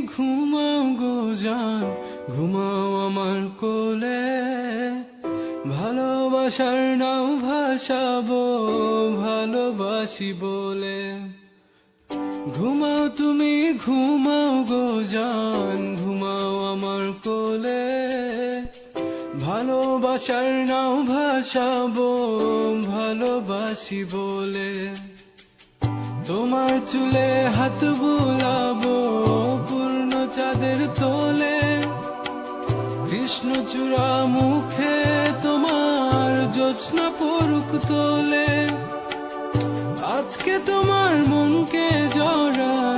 ঘুমাও গো জান, ঘুমাও আমার কোলে। ভালোবাসার নাও ভাসাবো ভালোবাসি বলে। ঘুমাও তুমি ঘুমাও গো জান, ঘুমাও আমার কোলে। ভালোবাসার নাও ভাসাবো ভালোবাসি বলে। তোমার চুলে হাত বুলাবো পূর্ণ চাঁদের তোলে। কৃষ্ণচূড়া মুখে তোমার জ্যোৎস্না পড়ুক তোলে। আজকে তোমার মনকে জড়াই